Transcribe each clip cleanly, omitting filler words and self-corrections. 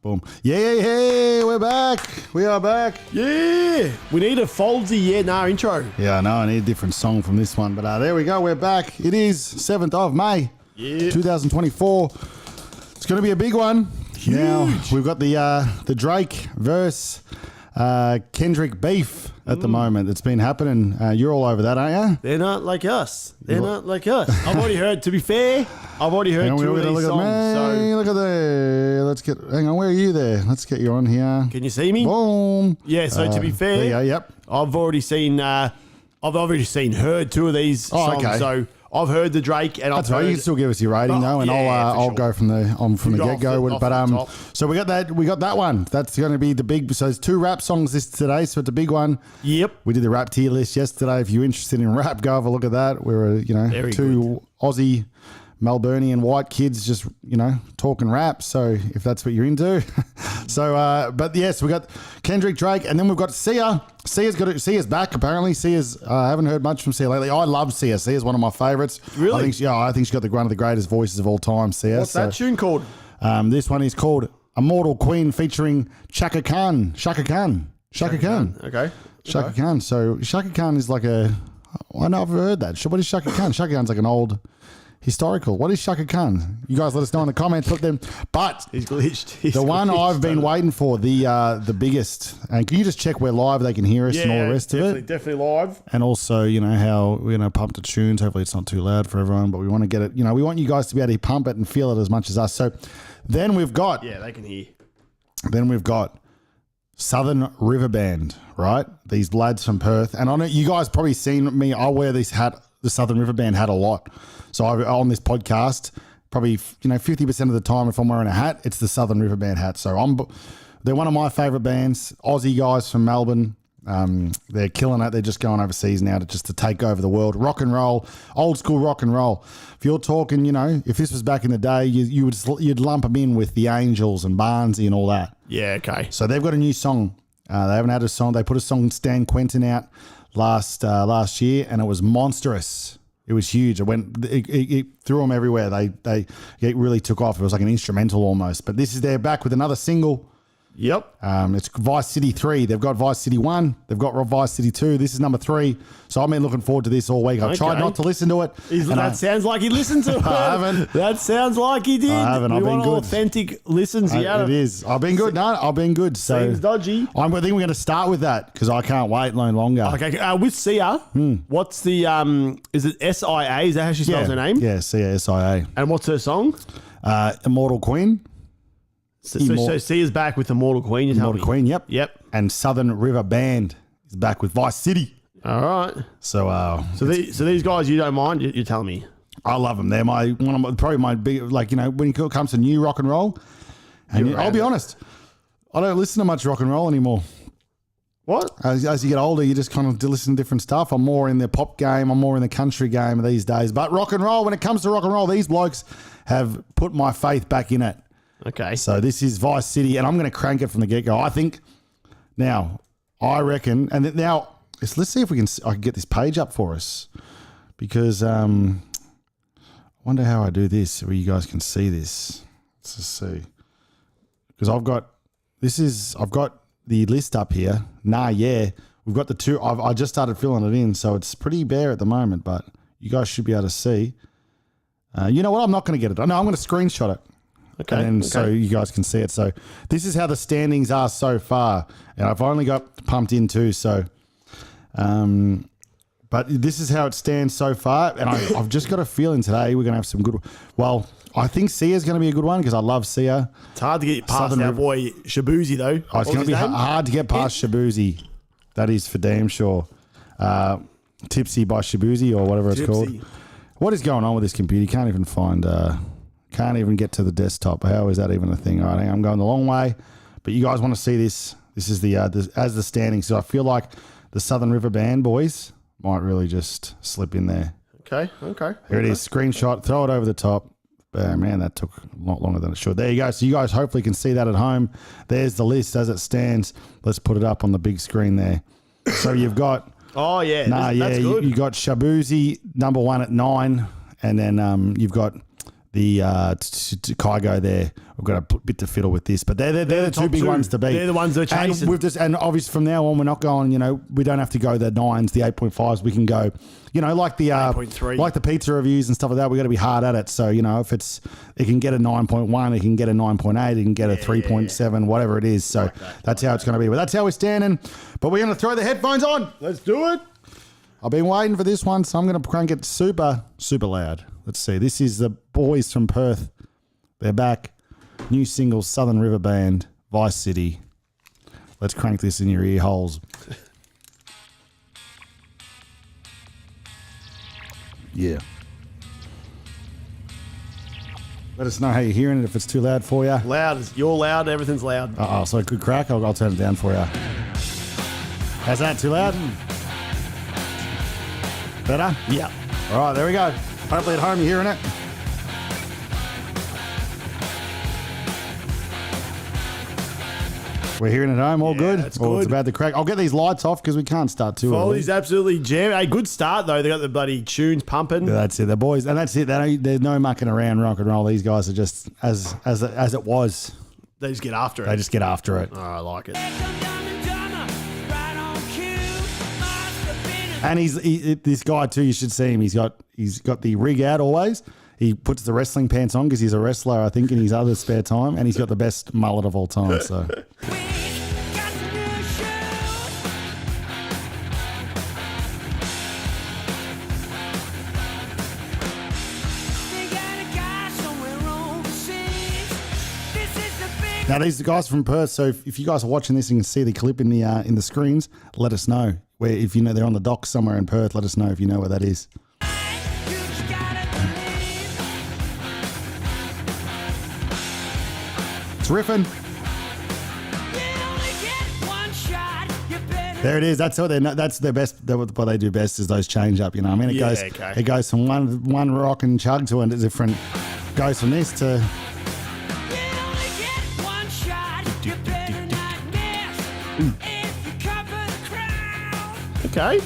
Boom. Yeah, we're back. We are back. Yeah. We need a Foldsy intro. Yeah, I know. I need a different song from this one. But there we go. We're back. It is 7th of May, 2024. It's going to be a big one. Huge. Now, we've got the Drake verse Kendrick beef at the moment. It's been happening. You're all over that, aren't you? They're not like us. I've already heard, to be fair, two of these songs. Look at there. Hang on, where are you there? Let's get you on here. Can you see me? Boom. Yeah, so to be fair, there you go, yep. I've already seen, heard two of these songs. Okay. So I've heard the Drake, and That's right. You can still give us your rating though, and I'll go from the get go. But so we got that one. That's going to be the big. So there's 2 rap songs today, so it's a big one. Yep. We did the rap tier list yesterday. If you're interested in rap, go have a look at that. We're Very 2 good. Aussie, Melburnian white kids just talking rap. So if that's what you're into, but yes, we got Kendrick, Drake, and then we've got SIA. Sia's back apparently. I haven't heard much from Sia lately. I love Sia. Sia's one of my favourites. Really? I think she's got one of the greatest voices of all time. Sia. What's that tune called? This one is called Immortal Queen featuring Shaka Khan. Okay. Shaka Khan. So Shaka Khan is like I know I've heard that. What is Shaka Khan? Shaka Khan's like an old historical. What is Shaka Khan? You guys let us know in the comments. But He's glitched. the one I've been waiting for, the biggest. And can you just check we're live? They can hear us and all the rest of it. Definitely live. And also, how pump the tunes. Hopefully, it's not too loud for everyone. But we want to get it. We want you guys to be able to pump it and feel it as much as us. So then we've got. Yeah, they can hear. Then we've got Southern River Band, right? These lads from Perth. And on it, you guys probably seen me. I wear this hat, the Southern River Band hat, a lot. So on this podcast, probably 50% of the time, if I'm wearing a hat, it's the Southern River Band hat. So they're one of my favourite bands. Aussie guys from Melbourne. They're killing it. They're just going overseas now to take over the world. Rock and roll, old school rock and roll. If you're talking, if this was back in the day, you'd lump them in with the Angels and Barnesy and all that. Yeah, okay. So they've got a new song. They haven't had a song. They put a song Stan Quentin out last year, and it was monstrous. It was huge. It threw them everywhere. It really took off. It was like an instrumental almost. But they're back with another single. Yep. It's Vice City 3. They've got Vice City 1. They've got Vice City 2. This is number 3. So I've been looking forward to this all week. I've tried not to listen to it. That sounds like he listened to it. I haven't. That sounds like he did. I haven't. I've been good. Authentic listens. It is. I've been good. No, I've been good. So seems dodgy. I think we're going to start with that because I can't wait no longer. Okay. With Sia, what's the is it SIA? Is that how she spells her name? Yeah, SIA. And what's her song? Immortal Queen. So Sia's back with Immortal Queen. Immortal Queen. Yep. Yep. And Southern River Band is back with Vice City. All right. So these guys you don't mind? You're telling me? I love them. They're probably my big, when it comes to new rock and roll. And I'll be honest, I don't listen to much rock and roll anymore. What? As you get older, you just kind of listen to different stuff. I'm more in the pop game. I'm more in the country game these days. But rock and roll, when it comes to rock and roll, these blokes have put my faith back in it. Okay. So this is Vice City, and I'm going to crank it from the get-go. I reckon, and now let's see if I can get this page up for us, because I wonder how I do this so you guys can see this. Let's just see, because I've got the list up here. We've got the 2. I just started filling it in, so it's pretty bare at the moment, but you guys should be able to see. You know what? I'm not going to get it. No, I'm going to screenshot it. Okay. So you guys can see it. So this is how the standings are so far. And I've only got pumped in too. So, but this is how it stands so far. And I've just got a feeling today we're going to have some good. Well, I think Sia's going to be a good one because I love Sia. It's hard to get past our boy Shabuzi though. Oh, it's going to be hard to get past Shabuzi. That is for damn sure. Tipsy by Shabuzi or whatever it's called. What is going on with this computer? You can't even find. Can't even get to the desktop. How is that even a thing? All right, I'm going the long way, but you guys want to see this. This is as the standing. So I feel like the Southern River Band boys might really just slip in there. Okay. Here it is. Screenshot. Throw it over the top. Man, that took a lot longer than it should. There you go. So you guys hopefully can see that at home. There's the list as it stands. Let's put it up on the big screen there. So you've got. Oh yeah. That's good. You got Shabuzi number 1 at 9, and then you've got the Kygo there. We've got a bit to fiddle with this, but they're the two big ones to beat. They're the ones that are chasing. And obviously from now on, we're not going, we don't have to go the 9s, the 8.5s. We can go, like the 8.3. like the pizza reviews and stuff like that. We got to be hard at it. So, if it can get a 9.1, it can get a 9.8, it can get a 3.7, whatever it is. So that's how it's going to be. But that's how we're standing. But we're going to throw the headphones on. Let's do it. I've been waiting for this one, so I'm going to crank it super, super loud. Let's see. This is the boys from Perth. They're back. New single, Southern River Band, Vice City. Let's crank this in your ear holes. Yeah. Let us know how you're hearing it, if it's too loud for you. Loud. You're loud. Everything's loud. So good crack. I'll turn it down for you. How's that? Too loud? Better? Yeah. All right, there we go. Hopefully at home you're hearing it. We're hearing it at home, all good? That's It's good. about to crack. I'll get these lights off because we can't start too early. Foley's absolutely jam. A good start, though. They got the bloody tunes pumping. Yeah, that's it. The boys, and that's it. There's no mucking around rock and roll. These guys are just as it was. They just get after it. They just get after it. Oh, I like it. And this guy too. You should see him. He's got the rig out always. He puts the wrestling pants on because he's a wrestler, I think, in his other spare time, and he's got the best mullet of all time. So. Now these are guys from Perth, so if you guys are watching this and you can see the clip in the screens, let us know. Where if they're on the docks somewhere in Perth, let us know if you know where that is. It's riffing. There it is. That's how that's their best. What they do best is those change up. It goes from one rock and chug to a different. Goes from this to. Okay.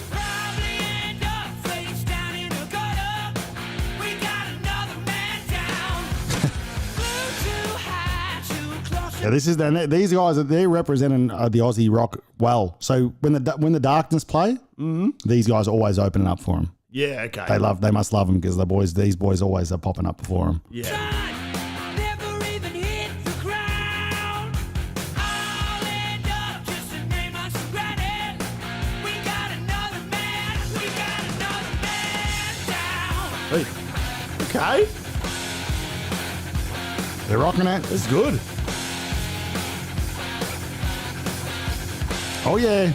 Yeah, these guys they're representing the Aussie rock well. So when the Darkness play, these guys are always opening up for them. Yeah, okay. They must love them because these boys always are popping up before them. Yeah. Okay. They're rocking it. That's good. Oh yeah.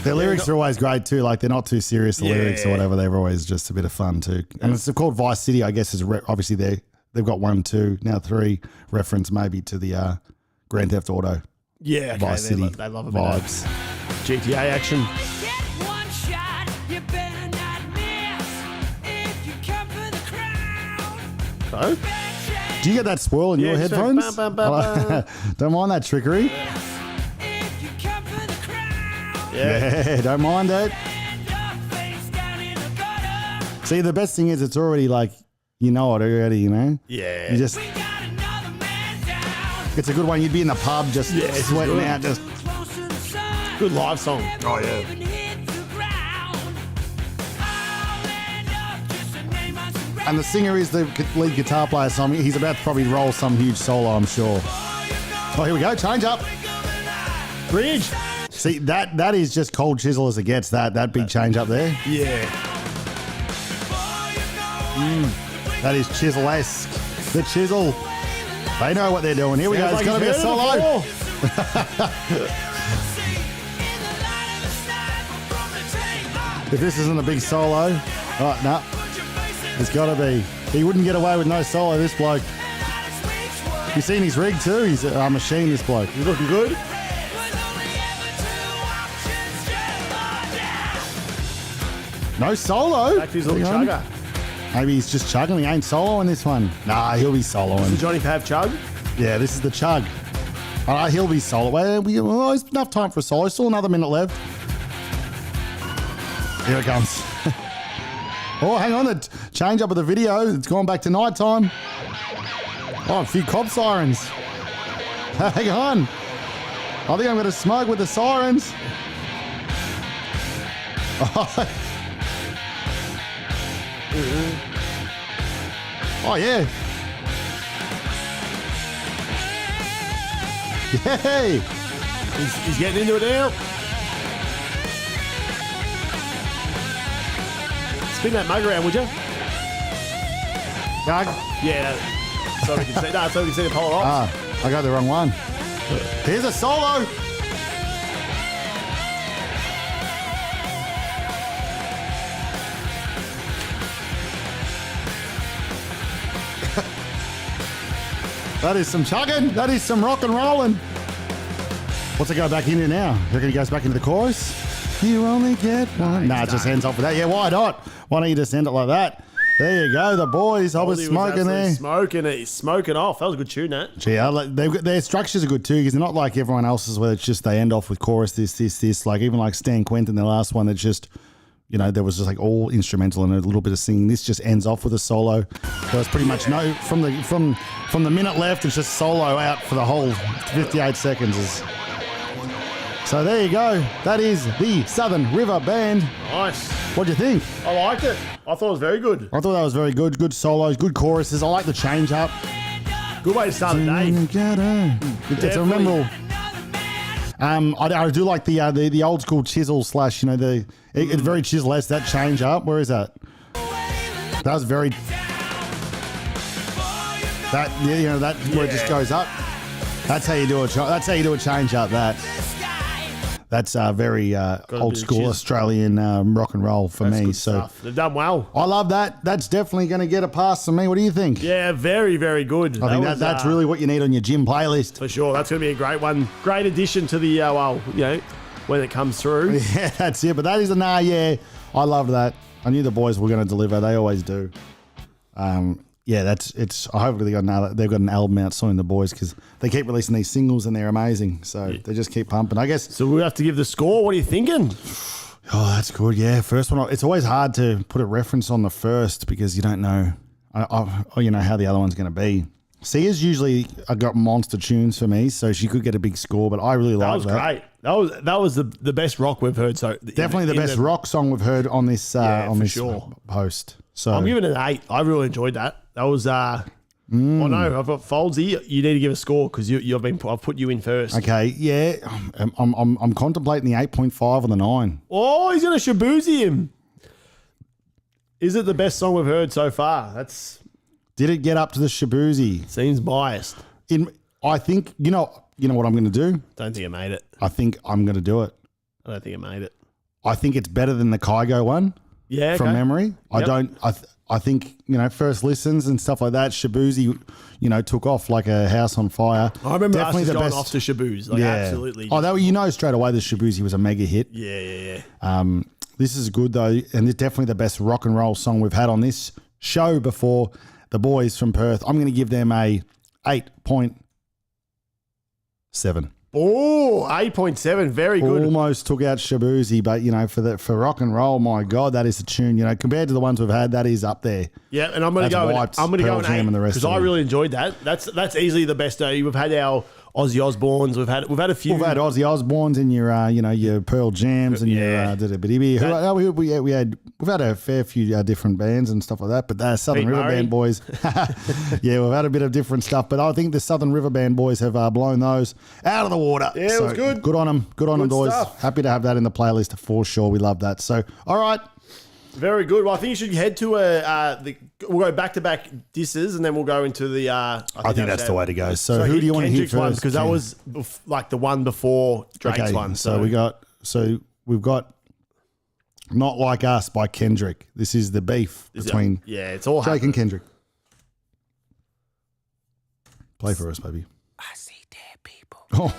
Their lyrics are always great too. Like they're not too serious, the lyrics or whatever. They're always just a bit of fun too. And it's called Vice City, I guess. Is obviously they've got 1, 2, now 3 reference maybe to the Grand Theft Auto. Yeah, okay. Vice City they love a bit vibes. of GTA action. So? Do you get that swirl in your just headphones? bum, bum, bum, bum. Don't mind that trickery. Yeah, don't mind it. See, the best thing is it's already like, you know it already, Yeah. You just... It's a good one. You'd be in the pub just sweating good. out. Just Good live song. Oh, yeah. And the singer is the lead guitar player, so he's about to probably roll some huge solo, I'm sure. Oh, here we go. Change up. Bridge. See, that is just cold chisel as it gets, that big change up there. Yeah. That is chisel-esque. The chisel. They know what they're doing. Here we go. It's going to be a solo. If this isn't a big solo. Oh, no. It's got to be. He wouldn't get away with no solo, this bloke. You seen his rig too? He's a machine, this bloke. He's looking good. No solo. Back to his little Hang on. chugger. Maybe he's just chugging. He ain't soloing this one. Nah, he'll be The soloing. Johnny Pav chug. Yeah, this is the chug. All right, he'll be solo. Well, there's enough time for a solo. Still another minute left. Here it comes. Oh, hang on. The change up of the video. It's gone back to night time. Oh, a few cop sirens. Hang on. I think I'm going to smoke with the sirens. Oh, yeah. Yay! He's getting into it now. Spin that mug around, would you? Doug? Yeah. So we can see. No, so we can see the polar ops. Ah, I got the wrong one. Here's a solo. That is some chugging. That is some rock and rolling. What's it go back into now? You reckon he goes back into the chorus? You only get one. Nah, it just ends off with that. Yeah, why not? Why don't you just end it like that? There you go, the boys. I was smoking there. Smoking it. He's smoking off. That was a good tune, Nat. Gee, their structures are good too, because they're not like everyone else's where it's just they end off with chorus, this. Like even like Stan Quentin, the last one, that just, you know, there was just like all instrumental and a little bit of singing. This just ends off with a solo. There was pretty much no from the minute left. It's just solo out for the whole 58 seconds. So there you go. That is the Southern River Band. Nice. What do you think? I liked it. I thought it was very good. I thought that was very good. Good solos, good choruses. I like the change up. Good way to start the day. It's a memorable. I do like the old school chisel slash, you know, it's very chisel-esque, that change up. Where is that? That was very. That, yeah, you know, that where it just goes up. That's how you do it. That's how you do a change up. That's very old school Australian rock and roll for me. So stuff. They've done well. I love that. That's definitely going to get a pass from me. What do you think? Yeah, very, very good. I think that's really what you need on your gym playlist. For sure. That's going to be a great one. Great addition to the, when it comes through. Yeah, that's it. But that is yeah. I loved that. I knew the boys were going to deliver. They always do. Yeah, I hope they've got an album out soon, the boys, because they keep releasing these singles and they're amazing. So they just keep pumping. I guess. So we have to give the score. What are you thinking? Oh, that's good. Yeah, first one. It's always hard to put a reference on the first because you don't know, you know how the other one's going to be. SIA's usually got monster tunes for me, so she could get a big score. But I really like that. That was great. That was the best rock we've heard. So definitely the best rock song we've heard on this post. So I'm giving it an 8. I really enjoyed that. That was Oh no, I've got Foldsy. You need to give a score because I've put you in first. Okay, yeah, I'm contemplating the 8.5 on the 9. Oh, he's gonna Shabuzi him. Is it the best song we've heard so far? Did it get up to the Shabuzi? Seems biased. I think you know what I'm going to do. Don't think I made it. I think I'm going to do it. I don't think I made it. I think it's better than the Kygo one. Yeah, from memory. Yep. I think, you know, first listens and stuff like that, Shabuzi, you know, took off like a house on fire. I remember definitely us just going off to Shabooz. Like, absolutely. Oh, you know straight away the Shabuzi was a mega hit. Yeah. This is good though, and it's definitely the best rock and roll song we've had on this show before. The boys from Perth, I'm going to give them a 8.7. Oh, 8.7, very good. Almost took out Shabuzi, but you know, for rock and roll, my God, that is a tune. You know, compared to the ones we've had, that is up there. Yeah, and I'm going to go. I'm going to go an 8 because I really enjoyed that. That's easily the best. We've had our Ozzy Osbournes. We've had a few. We've had Ozzy Osbournes and your Pearl Jams and your we've had a fair few different bands and stuff like that. But the Southern River Band boys, yeah, we've had a bit of different stuff. But I think the Southern River Band boys have blown those out of the water. Yeah, it was good. Good on them. Good on them, boys. Stuff. Happy to have that in the playlist for sure. We love that. So, all right. Very good. Well, I think you should head to we'll go back-to-back disses and then we'll go into the... I think that's the way to go. So who do you want to hit first? Because that was like the one before Drake's one. So we've got Not Like Us by Kendrick. This is the beef between it's all Drake and Kendrick. Play for us, baby. I see dead people. Oh,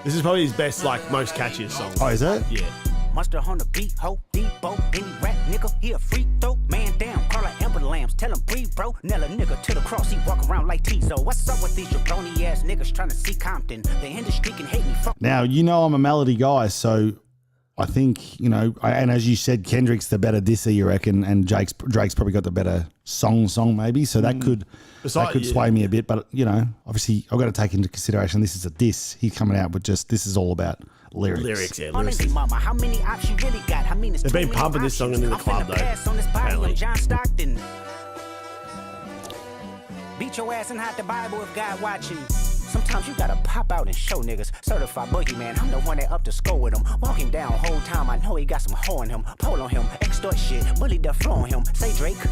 This is probably his best, most catchiest song. is that? Yeah. Monster on the beat, ho, Debo, any rap nigga nigga, he a freak though. Man down, call her Amber Lambs, tell him breathe, bro. Nail a nigga to the cross, he walk around like Tizo. What's up with these jabroni ass niggas trying to see Compton? The industry can hate me. Now, you know I'm a melody guy, so I think, you know, and as you said, Kendrick's the better disser, you reckon, and Drake's probably got the better song maybe, so that could sway me a bit. But, you know, obviously I've got to take into consideration this is a diss. He's coming out with just, this is all about lyrics. Lyrics. Mama, how many options you really got? I mean, they've been pumping this song in the club though. Apparently. John Stockton. Beat your ass and hide the Bible if God watching. Sometimes you gotta pop out and show niggas. Certified boogeyman, I'm the one that up to score with him. Walk him down whole time, I know he got some hoe in him. Pole on him, extort shit, bully the flow on him. Say Drake,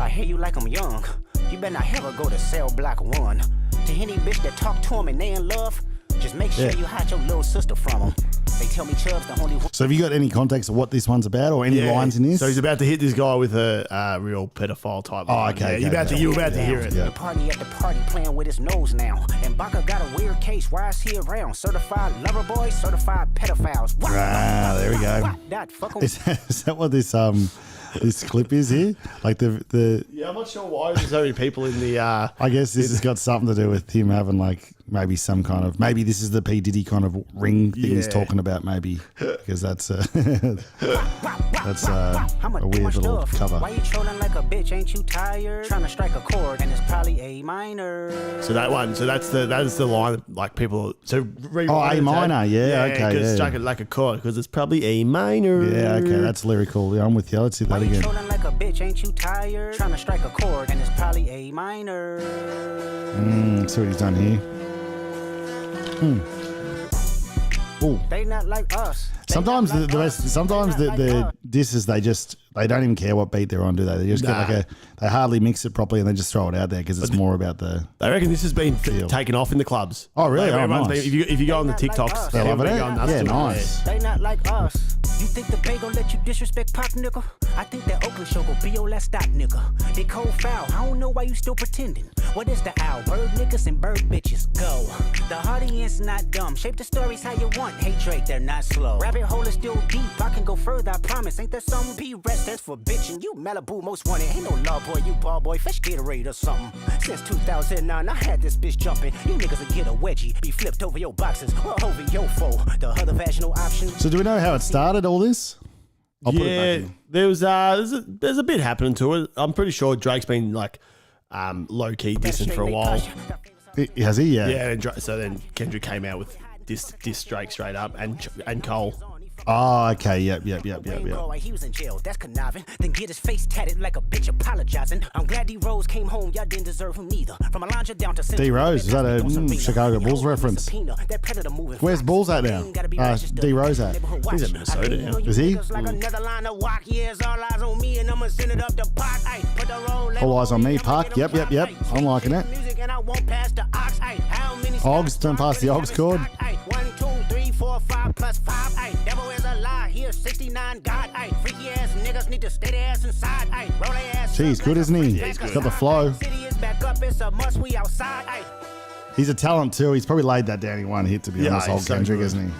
I hear you like I'm young. You better not ever go to cell block 1. To any bitch that talk to him and they in love, just make sure you hide your little sister from him. They tell me Chubb's the only one. So have you got any context of what this one's about or any lines in this? So he's about to hit this guy with a real pedophile type. Oh, okay. You're about to hear it. The party at the party playing with his nose now. And Baka got a weird case. Why is he around? Certified lover boys, certified pedophiles. There we go. Is that what this this clip is here? Like the I'm not sure why there's so many people in the. I guess this has got something to do with him having like maybe some kind of this is the P Diddy kind of ring thing he's talking about maybe because that's a weird little cover. Why you trolling like a bitch? Ain't you tired? Trying to strike a chord and it's probably A minor. So that is the line like people. So A minor, okay, because strike it like a chord because it's probably A minor. Yeah, okay, that's lyrical. Yeah, I'm with you. Let's see that again. Trolling like a bitch, ain't you tired? Trying to strike a chord and it's probably A minor. See what he's done here. Ooh. They not like us. Sometimes the disses they don't even care what beat they're on, do they? They just get they hardly mix it properly and they just throw it out there because it's more about the. I reckon this has been taken off in the clubs. Oh really? Nice. If you go on the TikToks, they love it. Yeah, nice. They not like us. You think the Bay gon' let you disrespect Pop, nigga? I think that Oakland show gon' be your last stop, nigga. They cold foul, I don't know why you still pretending. What is the owl? Bird niggas and bird bitches, go. The audience not dumb, shape the stories how you want. Hey Drake, they're not slow. Rabbit hole is still deep, I can go further, I promise. Ain't there something P-Rest stands for bitchin'? You Malibu most wanted, ain't no law boy, you ball boy, fresh Gatorade or something. Since 2009, I had this bitch jumping. You niggas will get a wedgie, be flipped over your boxes, or over your foe. The other vaginal option. So do we know how it started? All this? I'll put it back in. There's a bit happening to it. I'm pretty sure Drake's been like low key dissing for a while. Has he? Yeah. Yeah. And so then Kendrick came out with diss Drake straight up and Cole. Oh, okay. Yep. He was in jail. That's conniving. Then get his face tatted like a bitch apologizing. I'm glad D-Rose came home. Y'all didn't deserve him neither. From Alondra down to D-Rose, is that a Chicago Bulls reference? Where's Bulls at now? D-Rose at? He's in Minnesota now. Is he? All eyes on me, Park. Yep. I'm liking it. Oggs, don't pass the Oggs chord. 1, 2, 3, 4, 5 plus 5. Devil is a lie. Here 69 God. Freaky ass niggas need to stay their ass inside. Roll their ass. He's good, isn't he? Yeah, he's good. Got the flow. City is back up. It's a must. We outside. He's a talent too. He's probably laid that down in one hit to be honest. Old Kendrick, isn't he?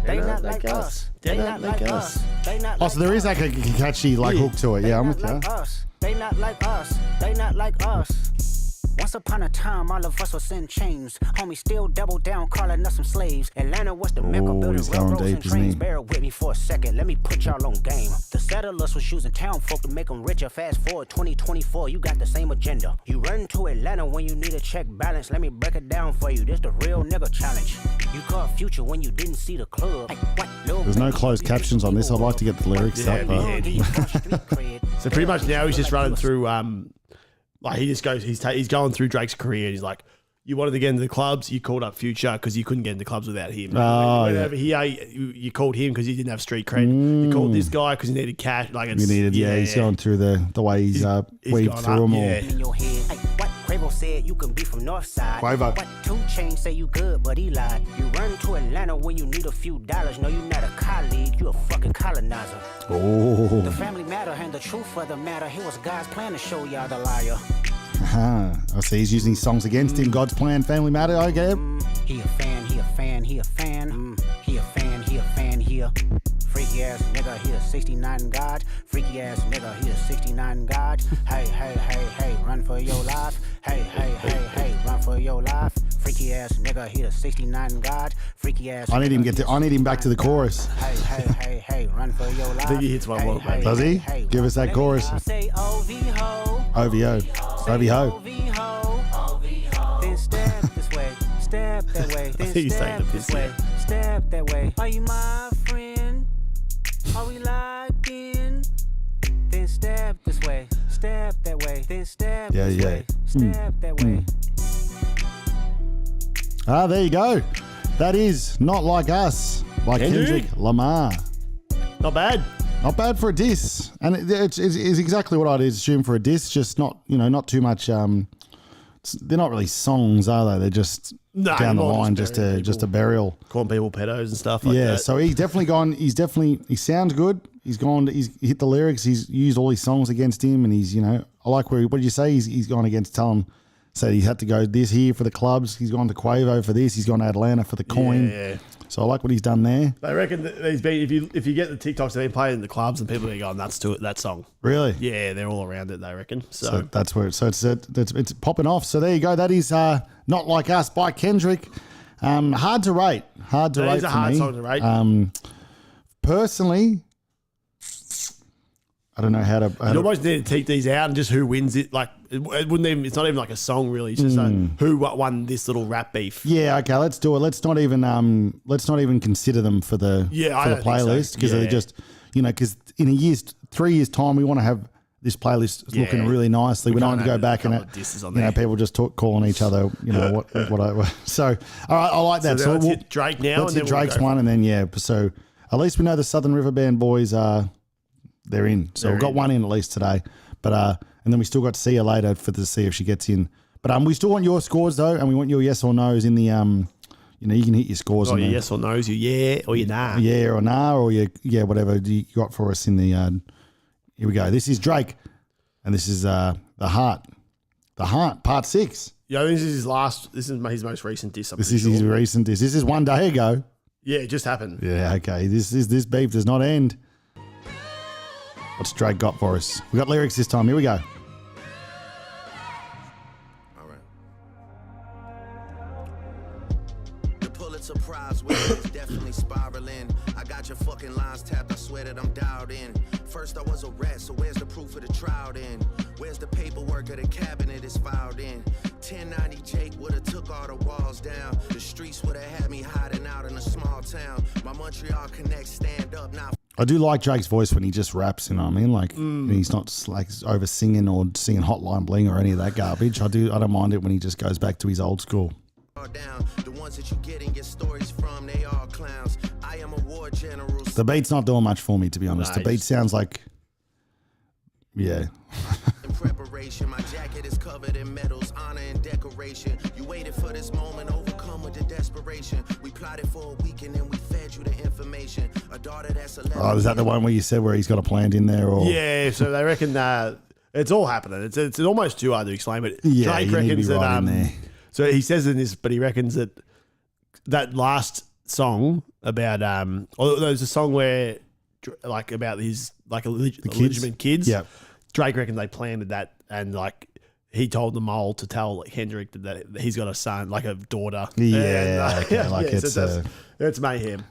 They not like us. They not like us. Oh, so there is like a catchy hook to it. Yeah, I'm with you. They not like us. They not like us. Once upon a time, all of us was in chains. Homie still double down, calling us some slaves. Atlanta was the Mecca, building railroads and trains. Bear with me for a second, let me put y'all on game. The settlers was using town folk to make them richer. Fast forward 2024, you got the same agenda. You run to Atlanta when you need a check balance. Let me break it down for you, this the real nigga challenge. You caught Future when you didn't see the club. There's no closed captions on this. I'd like to get the lyrics up. So pretty much now he's just running through... Like he just goes, he's going through Drake's career. And he's like, you wanted to get into the clubs, you called up Future because you couldn't get into clubs without him. Over here, you called him because he didn't have street cred. You called this guy because he needed cash. Like it's, he's going through the way he's weaved through them all. What Quavo said, you can be from Northside. Quavo. What 2 Chainz say you good, but he lied. You run to Atlanta when you need a few dollars. No, you're not a colleague, you a fucking colonizer. Oh. The family matter and the truth of the matter. It was God's plan to show y'all the liar. I see he's using songs against him. God's plan, family matter. I get He a fan, he a fan, he a fan. He a fan, he a fan, he a freak Freaky ass nigga, he a 69 God. Freaky ass nigga, he a 69 God. Hey, hey, hey, hey, run for your life. Hey, hey, hey, hey, run for your life. Freaky ass nigga, he a 69 God. Freaky ass. I need him back to the chorus. Hey, hey, hey, hey, run for your life. I think he hits one more. Does he? Give us that chorus. Say OVO. OVO. OVO. Then step this way, step that way. Then think he's taking step the this piss way, step that way. Are you my friend? Are we locked in? Then step this way, step that way. Then step this way, step that way. Ah, there you go. That is Not Like Us by Kendrick Lamar. Not bad. Not bad for a diss, and it's exactly what I'd assume for a diss. Just not too much. They're not really songs, are they? They're just down the line, just a burial. Calling people pedos and stuff like that. Yeah, so he's definitely gone. He sounds good. He's gone. He's hit the lyrics. He's used all his songs against him, and he's I like what did you say? He's gone against said he had to go this here for the clubs. He's gone to Quavo for this. He's gone to Atlanta for the coin. Yeah. So I like what he's done there. They reckon that he's been if you get the TikToks, they've been playing in the clubs and people are going nuts to it. That song. Really? Yeah, they're all around it. They reckon. So that's where it's popping off. So there you go. That is Not Like Us by Kendrick. Hard to rate. Hard to rate. It's a hard song to rate. Personally, I don't know how to. You almost need to take these out and just who wins it. Like it wouldn't even. It's not even like a song really. It's just who won this little rap beef. Yeah. Okay. Let's do it. Let's not even consider them for the playlist because they're just because in 3 years time we want to have this playlist looking really nicely. We don't want to go back and people just calling each other. So all right. I like that. So let's hit Drake now. Let's hit Drake's one and then So at least we know the Southern River Band boys are. They're in. So we've got one in at least today. But and then we still got SIA later to see if she gets in. But we still want your scores though, and we want your yes or no's in the you can hit your scores. Your yes or no's, your yeah or your nah. Yeah or nah or your whatever you got for us in the here we go. This is Drake and this is The Heart. The Heart, part 6. Yeah, this is his most recent diss. This is his recent diss. This is one day ago. Yeah, it just happened. Yeah, okay. This beef does not end. What's Drake got for us? We got lyrics this time. Here we go. All right. The Pulitzer Prize winner is definitely spiraling. I got your fucking lines tapped. I swear that I'm dialed in. First I was a rat, so where's the proof of the trial then? Where's the paperwork of the cabinet is filed in? 1090 Jake would've took all the walls down. The streets would've had me hiding out in a small town. My Montreal connect stand up now. I do like Drake's voice when he just raps, you know what I mean? Like he's not like over singing or singing Hotline Bling or any of that garbage. I don't mind it when he just goes back to his old school. The ones that you get and get stories from, they all clowns. I am a war general. The beat's not doing much for me, to be honest. The beat sounds like in preparation, my jacket is covered in medals, honor and decoration. You waited for this moment, overcome with the desperation. We plotted for a week and then we fed you the information. A daughter that's 11. Oh, is that the one where you said where he's got a plant in there? Or Yeah, so they reckon it's all happening. It's almost too hard to explain, but yeah, Drake you need to reckons be right in there. So he says in this, but he reckons that last song about there's a song where like about his like illegitimate kids. Yeah. Drake reckons they planted that and like he told the mole to tell like Kendrick that he's got a son, like a daughter. Yeah, and, okay, like it's mayhem.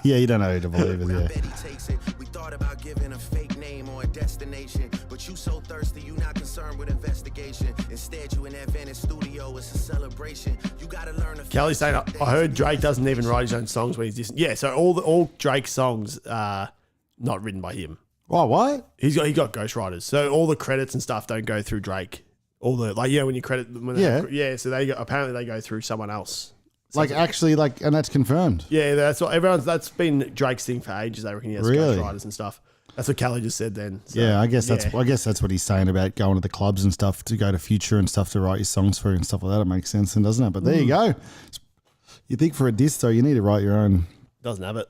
Yeah, you don't know who to believe it. Yeah. Betty takes it. We thought about giving a fake name or a destination, but you so thirsty, you not concerned with investigation. Instead, you in that Venice studio, it's a celebration. You gotta learn to. Kelly's saying, I heard Drake doesn't even write his own songs when he's just so all Drake's songs are not written by him. Oh, what? He got ghostwriters, so all the credits and stuff don't go through Drake. All the when you credit so apparently they go through someone else. Like actually, and that's confirmed. Yeah, that's been Drake's thing for ages. They reckon he has Really? ghostwriters and stuff. That's what Kelly just said then. So, Yeah, I guess that's what he's saying about going to the clubs and stuff to go to Future and stuff to write your songs for and stuff like that. It makes sense, and doesn't it? But there you go. You think for a diss though, you need to write your own. Doesn't have it.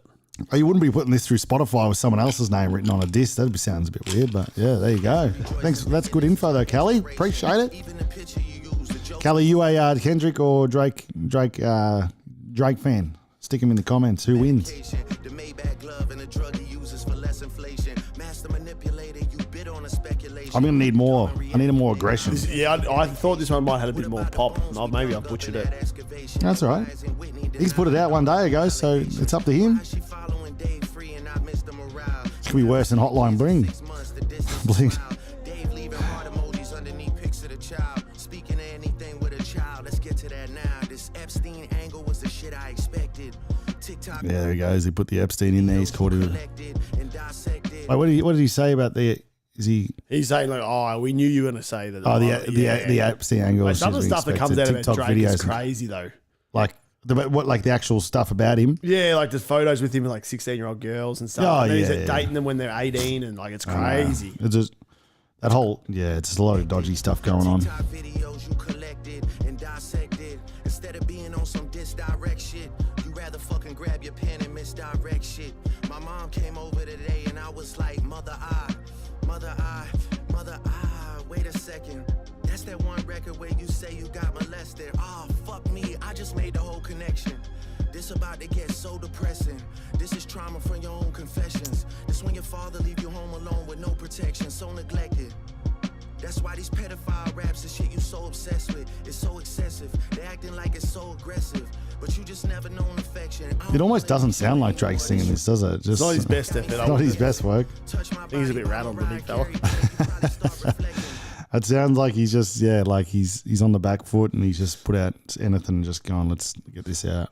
Oh, you wouldn't be putting this through Spotify with someone else's name written on a disc. That sounds a bit weird, but yeah, there you go. Thanks. That's good info though, Kelly. Appreciate it. Kelly, you a Kendrick or Drake fan? Stick him in the comments. Who wins? The Maybach glove and a druggie I'm gonna need more. I need more aggression. Yeah, I thought this one might have had a bit more pop. Oh, maybe I butchered it. That's all right. He's put it out one day ago, so it's up to him. It could be worse than Hotline Bling. Bling. Speaking of anything with a child, let's get to that now. This Epstein angle was the shit I expected. TikTok. Yeah, there he goes. He put the Epstein in there. He's caught him. Like, what did he say about the? Is he? He's saying like, "Oh, we knew you were going to say that." Oh, the Epstein angle. Like, some of the stuff that comes out of TikTok Drake is videos. crazy though. Like the actual stuff about him. Yeah, like the photos with him with like 16-year-old girls and stuff. Oh, and then he's yeah. dating them when they're 18, and like it's crazy. It's just that whole it's just a lot of dodgy stuff going on. Videos you collected and dissected. Instead of being on some disdirect shit, you rather fucking grab your pen and misdirect shit. My mom came over today and I was like, mother, wait a second. That's that one record where you say you got molested. Oh, fuck me, I just made the whole connection. This about to get so depressing. This is trauma from your own confessions. This when your father leave you home alone with no protection, so neglected. That's why these pedophile raps and shit you so obsessed with is so excessive. They acting like it's so aggressive, but you just never known affection. It almost doesn't sound like Drake singing this, does it? Just It's not his best effort. not his best work. I think he's a bit rattled, the big fella. It sounds like he's just like he's on the back foot and he's just put out anything and just gone, let's get this out.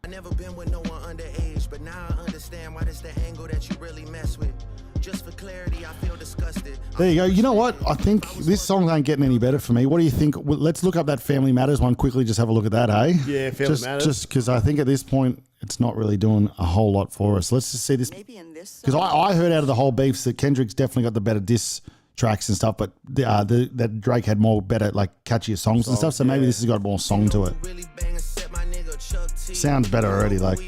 I never been with no one underage, but now I understand why this the angle that you really mess with. Just for clarity, I feel disgusted. There you go. You know what? I think this song ain't getting any better for me. What do you think? Well, let's look up that Family Matters one quickly. Just have a look at that, hey? Yeah, Family Matters. Just because I think at this point it's not really doing a whole lot for us. Let's just see this. Because I heard out of the whole beefs that Kendrick's definitely got the better diss tracks and stuff, but that Drake had more better, like catchier songs and stuff. So maybe this has got more song to it. Sounds better already. Like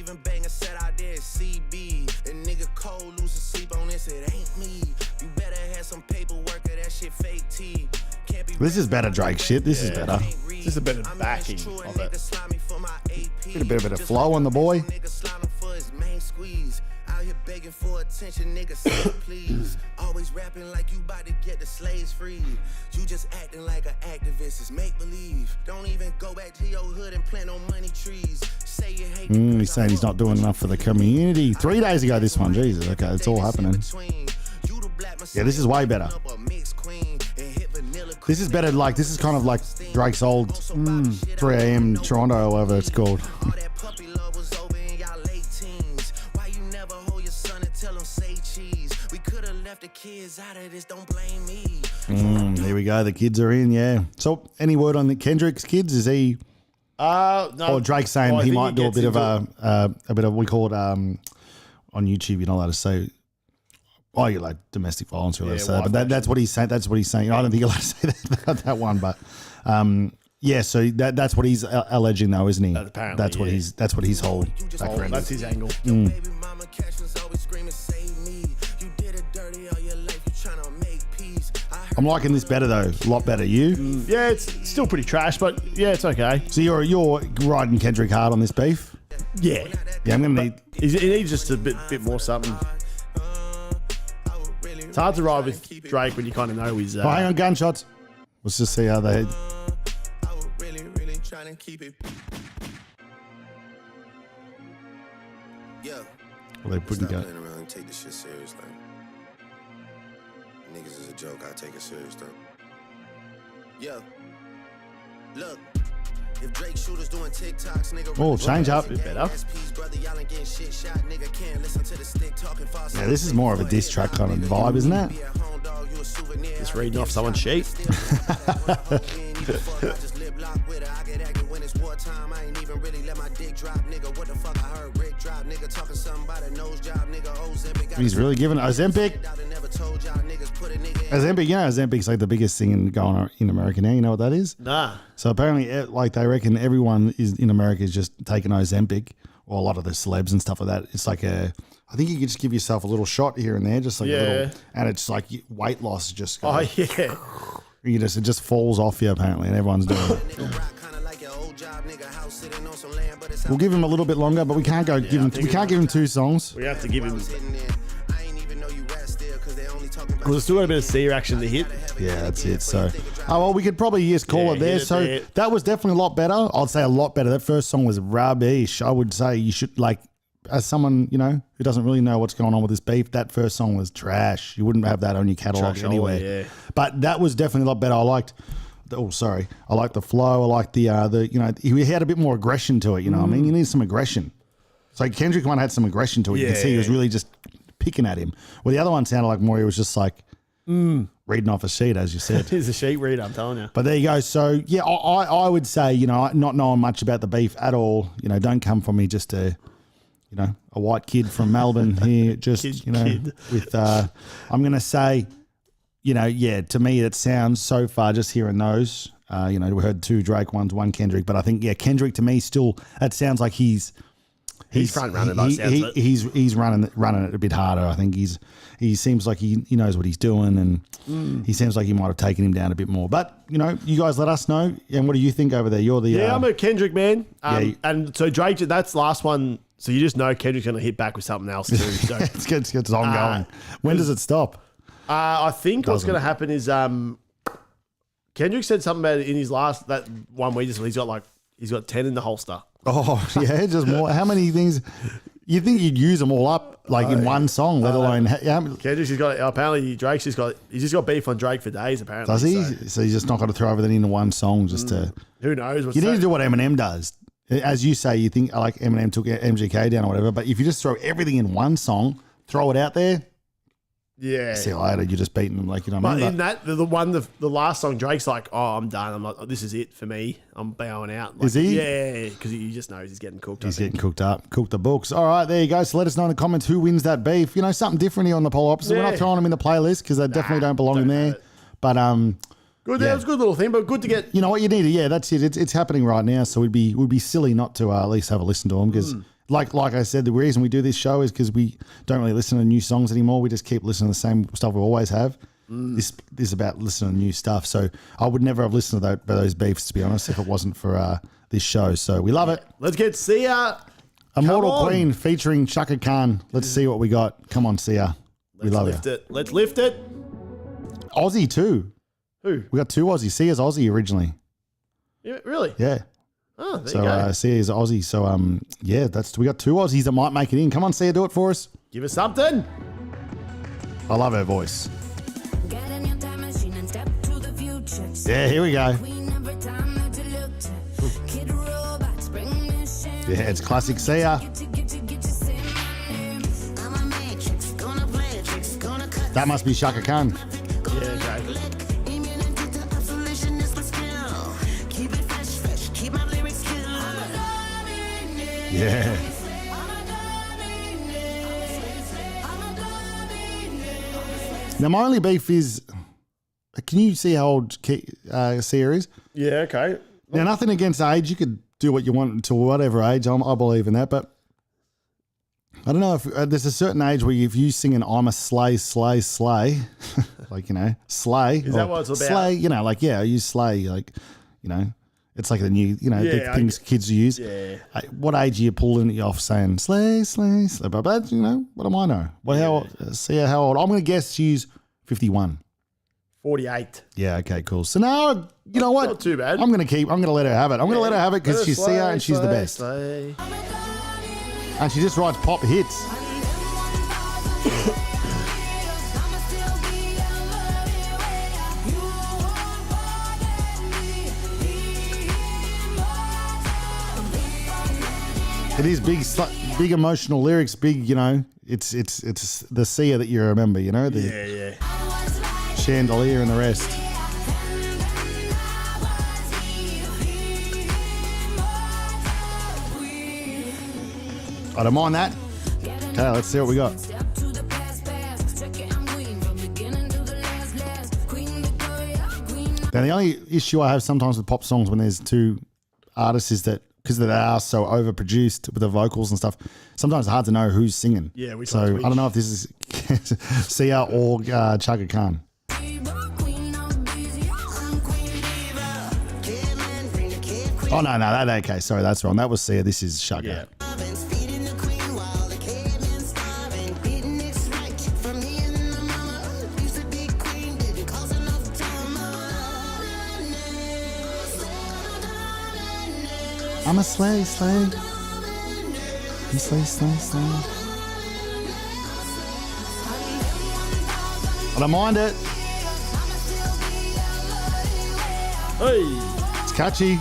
this is better Drake shit. This is better. Just a better backing of it. Get a bit of flow on the boy. Out here begging for attention, nigga, say please. Always rapping like you about to get the slaves free. You just acting like an activist, it's make believe. Don't even go back to your hood and plant no money trees. Say you hate He's saying he's not doing enough for the community. 3 days ago, this one. Jesus, okay, it's all happening. Yeah, this is way better. This is better, like, this is kind of like Drake's old 3 a.m. Toronto or whatever it's called. Here we go. The kids are in, yeah. So, any word on the Kendrick's kids? Is he? No. Or Drake's saying Well, I he think might do a gets bit of into we call it on YouTube. You're not allowed to say. Oh, you're like domestic violence. You're allowed to say, wife but that's what he's saying. That's what he's saying. I don't think you're allowed to say that one, but yeah. So that's what he's alleging, though, isn't he? Apparently, that's what his whole background that's is. his angle. I'm liking this better though, a lot better. You? Yeah, it's still pretty trash, but yeah, it's okay. So you're riding Kendrick hard on this beef? Yeah. Yeah, I'm gonna need. He needs just a bit more something. It's hard to ride with Drake when you kind of know he's. Oh, hang on, gunshots. Let's just see how they. Trying to keep it. Yeah. Well, they put Stop go. playing around and take this shit serious, like. Niggas is a joke, I take it serious though. Yeah. Look. If Drake shooters doing TikToks, nigga. Oh, change up. Bit better. Yeah, this is more of a diss track kind of vibe, isn't it? Just reading off someone's sheet. He's really giving Ozempic. Ozempic, you know, Ozempic's like the biggest thing going on in America now. You know what that is? Nah. So apparently, like they reckon everyone is in America is just taking Ozempic, or a lot of the celebs and stuff like that. It's like I think you could just give yourself a little shot here and there, just like a little, and it's like weight loss just goes. Oh yeah. It just falls off you apparently, and everyone's doing it. We'll give him a little bit longer, but we can't give him 2 songs. We have to give him. Because it's still got a bit of SIA action to hit. Yeah, that's it. So, well, we could probably just call it there. hit it So there. that was definitely a lot better. I'd say a lot better. That first song was rubbish. I would say you should, like, as someone, you know, who doesn't really know what's going on with this beef, that first song was trash. You wouldn't have that on your catalogue Trash anyway. only, yeah. But that was definitely a lot better. I liked the flow. I liked the you know, he had a bit more aggression to it, you know what I mean? You need some aggression. So Kendrick one had some aggression to it. You could see he was really just picking at him. Well, the other one sounded like more, he was just like reading off a sheet, as you said. He's a sheet reader, I'm telling you. But there you go. So, yeah, I would say, you know, not knowing much about the beef at all, you know, don't come for me just a, you know, a white kid from Melbourne here, just, you know, with, I'm going to say, you know, yeah, to me it sounds so far just hearing those, you know, we heard 2 Drake ones, 1 Kendrick, but I think, yeah, Kendrick to me still, that sounds like he's front running by the sounds of it. He's running it a bit harder. I think he seems like he knows what he's doing, and he seems like he might have taken him down a bit more. But you know, you guys let us know. And what do you think over there? You're the I'm a Kendrick man. Yeah, and so Drake, that's the last one. So you just know Kendrick's going to hit back with something else too. So it's ongoing. When does it stop? I think what's going to happen is Kendrick said something about it in his that one we just he's got 10 in the holster. Oh yeah, just more. How many things? You think you'd use them all up like in one song, let alone? Kendrick's apparently Drake's he's just got beef on Drake for days apparently. Does he? So he's just not going to throw everything into one song just to. Who knows? You need to do what Eminem does. As you say, you think like Eminem took MGK down or whatever, but if you just throw everything in one song, throw it out there. Yeah. See you later. You're just beating them like, you know what I But mean? in that, the last song, Drake's like, oh, I'm done. I'm like, this is it for me. I'm bowing out. Like, Is he? Yeah, because he just knows he's getting cooked. He's getting cooked up. Cooked the books. All right, there you go. So let us know in the comments who wins that beef. You know, something different here on the polar opposite. We're not throwing them in the playlist because they definitely don't belong in there. But good. That was a good little thing, but good to get. You know what you need to, that's it. It's happening right now. So we'd be silly not to at least have a listen to them because like I said, the reason we do this show is because we don't really listen to new songs anymore. We just keep listening to the same stuff we always have. This is about listening to new stuff. So I would never have listened to those beefs, to be honest, if it wasn't for this show. So we love it. Let's get SIA. Immortal Queen featuring Chaka Khan. Let's see what we got. Come on, SIA. We love it. Let's lift it. Aussie too. Who? We got 2 Aussies. SIA's Aussie originally. Yeah, really? Yeah. Oh, there you go. SIA's Aussie. So we got 2 Aussies that might make it in. Come on, SIA, do it for us. Give us something. I love her voice. Yeah, here we go. Yeah, it's classic SIA. That must be Chaka Khan. Yeah, okay. Yeah. Now, my only beef is, can you see how old SIA is? Yeah, okay. Now, nothing against age. You could do what you want until whatever age. I believe in that. But I don't know if there's a certain age where if you sing an I'm a slay, like, you know, slay. Is that what it's about? Slay, you know, like, yeah, I use slay, like, you know, it's like the new, you know, the things kids use. Yeah. What age are you pulling it off saying slay, but you know, what do I know? Well, how old? See how old? I'm going to guess she's 51. 48. Yeah, okay, cool. So now, you know what? Not too bad. I'm going to let her have it. I'm going to let her have it because she's SIA and she's the best. Slay. And she just writes pop hits. It is big emotional lyrics, big, you know, it's the SIA that you remember, you know, the chandelier and the rest. I don't mind that. Okay, let's see what we got. Now, the only issue I have sometimes with pop songs when there's 2 artists is that because they are so overproduced with the vocals and stuff, sometimes it's hard to know who's singing. Yeah, so I don't know if this is SIA or Chaka Khan. Oh, no, that okay. Sorry, that's wrong. That was SIA. This is Chaka. Yeah. I'm a slay. I'm slay. I don't mind it. Hey. It's catchy.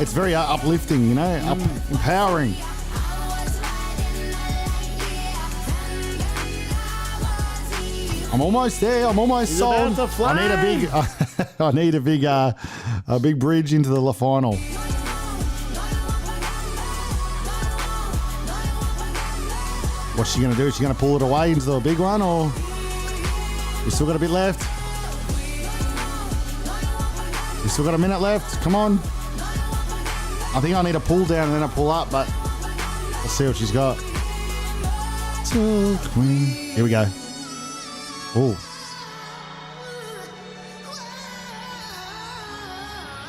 It's very uplifting, you know, empowering. I'm almost there. I'm almost He's sold. about to flame. I need a big bridge into the final. What's she gonna do? Is she gonna pull it away into the big one, or you still got a bit left? You still got a minute left. Come on. I think I need a pull down and then a pull up, but let's see what she's got. Queen. Here we go. Oh.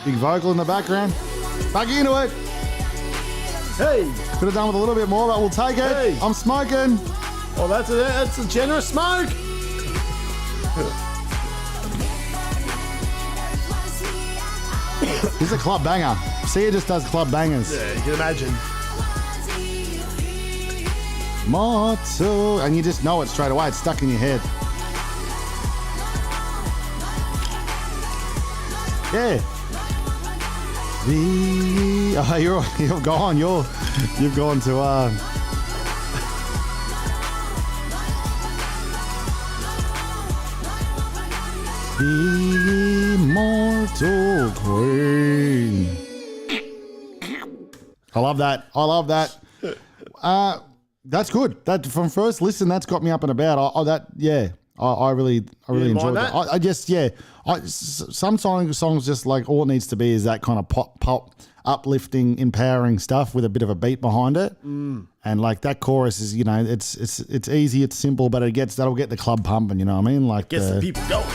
Big vocal in the background. Back into it. Hey. Could have done with a little bit more, but we'll take it. Hey. I'm smoking. Oh, that's a generous smoke. This is a club banger. SIA just does club bangers. Yeah, you can imagine. Immortal. And you just know it straight away. It's stuck in your head. Yeah. You've gone. You've gone to the Immortal Queen. I love that. That's good. That from first listen, that's got me up and about. I really enjoyed that. I just some songs just like all it needs to be is that kind of pop uplifting, empowering stuff with a bit of a beat behind it. And like that chorus is, you know, it's easy, it's simple, but that'll get the club pumping. You know what I mean? Like Gets the people going.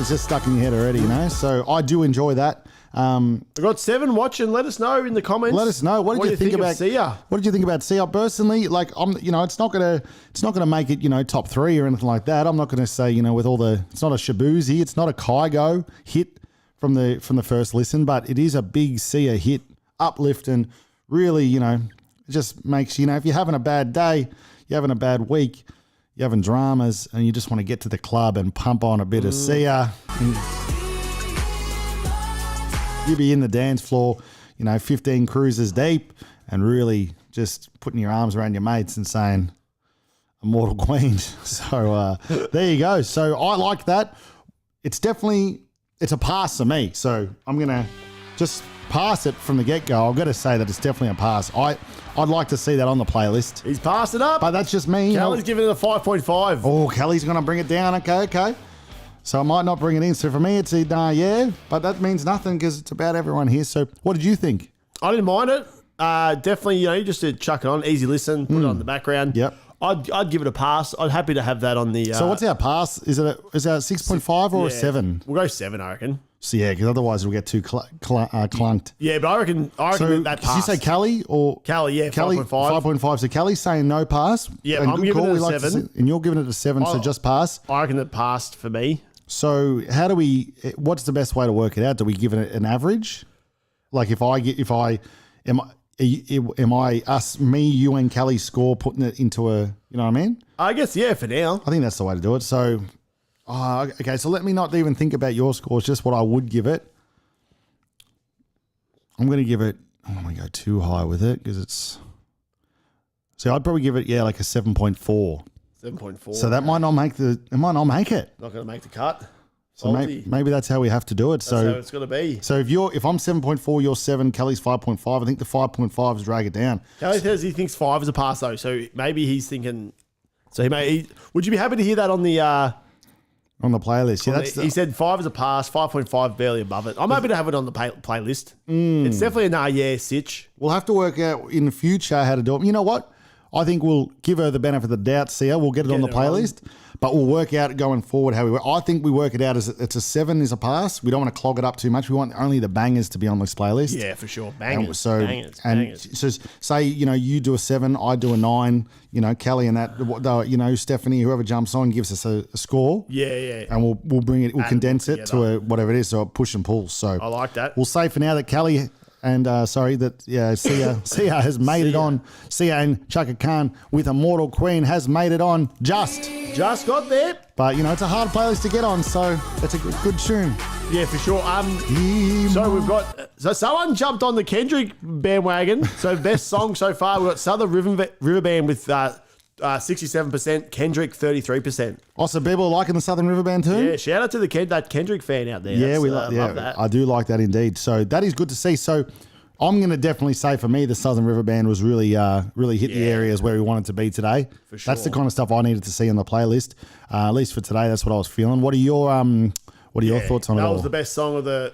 It's just stuck in your head already, you know. So I do enjoy that. We've got 7 watching. Let us know in the comments. Let us know. What did you think about SIA? What did you think about SIA? Personally, like it's not gonna make it, you know, top 3 or anything like that. I'm not gonna say, you know, it's not a Shabuzi, it's not a Kygo hit from the first listen, but it is a big SIA hit, uplifting. Really, you know, it just makes, you know, if you're having a bad day, you're having a bad week, you're having dramas, and you just want to get to the club and pump on a bit of SIA. You'll be in the dance floor, you know, 15 cruises deep, and really just putting your arms around your mates and saying, Immortal Queen. So there you go. So I like that. It's a pass for me. So I'm going to just pass it from the get-go. I've got to say that it's definitely a pass. I'd like to see that on the playlist. He's passed it up. But that's just me. Kelly's giving it a 5.5. Oh, Kelly's going to bring it down. Okay. So I might not bring it in. So for me, it's yeah, but that means nothing because it's about everyone here. So what did you think? I didn't mind it. Definitely, you know, just to chuck it on, easy listen, put it on the background. Yep. I'd give it a pass. I'd happy to have that on the. So what's our pass? Is it a 6.5 or a 7? We'll go 7, I reckon. So yeah, because otherwise we'll get too clunked. Yeah, but I reckon So that did pass. you say Kelly or Kelly? Yeah, Kelly 5.5. 5.5. So Kelly's saying no pass. Yeah, and I'm good giving call. it a We like to 7. and you're giving it a 7. So just pass. I reckon it passed for me. So how do we? What's the best way to work it out? Do we give it an average? Like if am I us, me, you, and Kelly score putting it into a, you know what I mean? I guess yeah. For now, I think that's the way to do it. So, okay. So let me not even think about your scores. Just what I would give it. I'm going to give it. I don't want to go too high with it because it's. So I'd probably give it like a 7.4. 7.4. So that might not make it. Not going to make the cut. So maybe that's how we have to do it. That's how it's going to be. So if I'm 7.4, you're 7, Kelly's 5.5. I think the 5.5 is drag it down. Kelly says he thinks 5 is a pass though, so maybe he's thinking. So would you be happy to hear that on the playlist? Yeah, he said 5 is a pass, 5.5 barely above it. I'm happy to have it on the playlist. It's definitely a sitch. We'll have to work out in the future how to do it. You know what? I think we'll give her the benefit of the doubt, SIA. We'll get it on the playlist. But we'll work out going forward how we work. I think we work it out as it's a 7 is a pass. We don't want to clog it up too much. We want only the bangers to be on this playlist. Yeah, for sure. Bangers. And so, bangers. so say, you do a 7, I do a 9, Kelly and that, Stephanie, whoever jumps on gives us a score. Yeah. And we'll bring it, we'll condense it to whatever it is. So push and pull. So I like that. We'll say for now that Kelly and SIA has made it on. SIA and Chaka Khan with Immortal Queen has made it on. Just got there. But it's a hard playlist to get on, so it's a good tune. Yeah, for sure. So we've got someone jumped on the Kendrick bandwagon. So best song so far, we've got Southern River Band with 67%, Kendrick 33%. Oh, so people are liking the Southern River Band too? Yeah, shout out to that Kendrick fan out there. Yeah, love that. I do like that indeed. So that is good to see. So I'm going to definitely say for me, the Southern River Band was really hit the areas where we wanted to be today. For sure. That's the kind of stuff I needed to see on the playlist. At least for today, that's what I was feeling. What are your thoughts on it all? That was the best song of the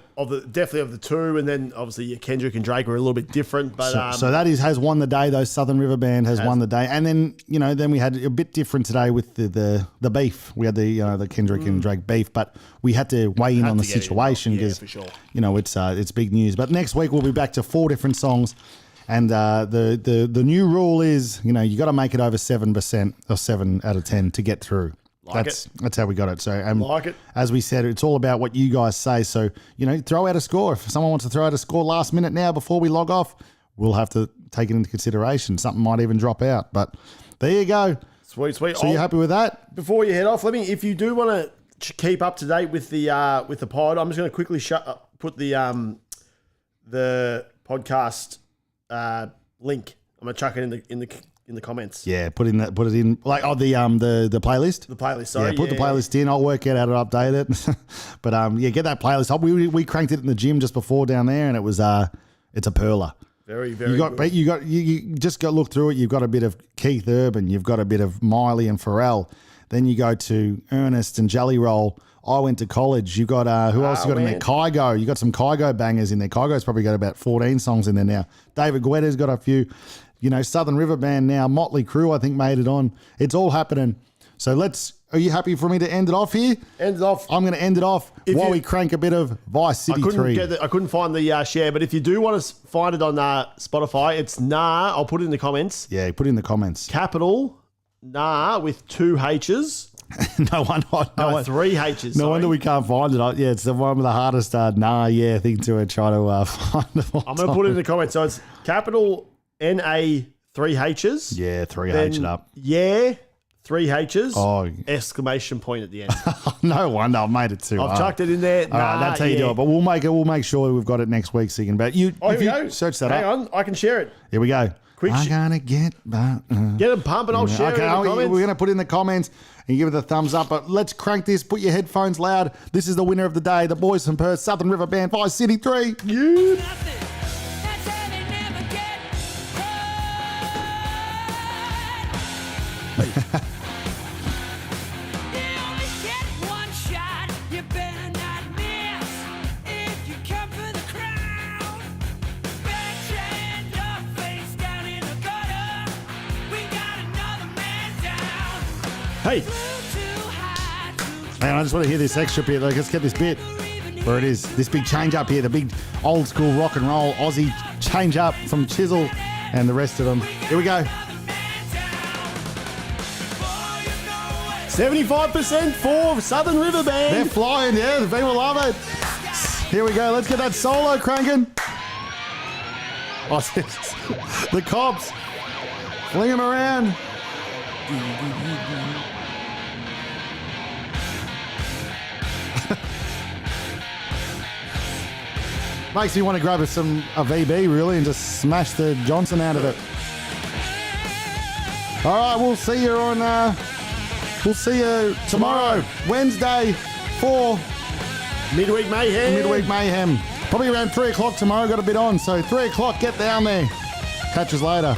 definitely of the two, and then obviously Kendrick and Drake were a little bit different. But so that has won the day. Though Southern River Band has won the day, and then then we had a bit different today with the beef. We had the Kendrick and Drake beef, but we had to weigh in on the situation because for sure. It's big news. But next week we'll be back to 4 different songs, and the new rule is you got to make it over 7% or 7 out of 10 to get through. That's how we got it. So, like it. As we said, it's all about what you guys say. So, throw out a score. If someone wants to throw out a score last minute now before we log off, we'll have to take it into consideration. Something might even drop out. But there you go. Sweet. So you happy with that? Before you head off, if you do want to keep up to date with the pod, I'm just going to quickly put the podcast link. I'm going to chuck it in the comments. Yeah, put it in the playlist. The playlist, sorry. Yeah, put the playlist in. I'll work out how to update it. But get that playlist up. We cranked it in the gym just before down there, and it was it's a perler. Very, very good. You just got look through it. You've got a bit of Keith Urban, you've got a bit of Miley and Pharrell. Then you go to Ernest and Jelly Roll. I went to college. You got who else you got in there? Kygo. You got some Kygo bangers in there. Kygo's probably got about 14 songs in there now. David Guetta's got a few. Southern River Band now. Motley Crue, I think, made it on. It's all happening. So are you happy for me to end it off here? End it off. I'm going to end it off while we crank a bit of Vice City 3. I couldn't find the share, but if you do want to find it on Spotify, it's Nah. I'll put it in the comments. Yeah, put it in the comments. Capital Nah with 2 H's. No wonder. 3 H's. No wonder we can't find it. Yeah, it's the one with the hardest thing to try to find it. I'm going to put it in the comments. So it's capital NA 3 H's. Yeah, 3 H it up. Yeah, 3 H's. Oh. Exclamation point at the end. No wonder I've made it too hard. I've chucked it in there. All right, that's how you do it. But we'll make sure we've got it next week so you can bet. Here we go. Search that Hang up. on, I can share it. Here we go. Quick I'm gonna get them pumping. I'll share it in the comments. We're going to put it in the comments and give it a thumbs up. But let's crank this. Put your headphones loud. This is the winner of the day. The boys from Perth, Southern River Band, Vice City 3. Yeah. Hey. Man, I just want to hear this extra bit. Let's get this bit where it is. This big change up here, the big old school rock and roll Aussie change up from Chisel and the rest of them. Here we go. 75% for Southern River Band. They're flying, yeah. The people love it. Here we go. Let's get that solo cranking. Oh, the cops. Fling them around. Makes you want to grab a VB really and just smash the Johnson out of it. All right, we'll see you tomorrow, Wednesday, for Midweek Mayhem. Probably around 3 o'clock tomorrow. Got a bit on, so 3 o'clock. Get down there. Catch us later.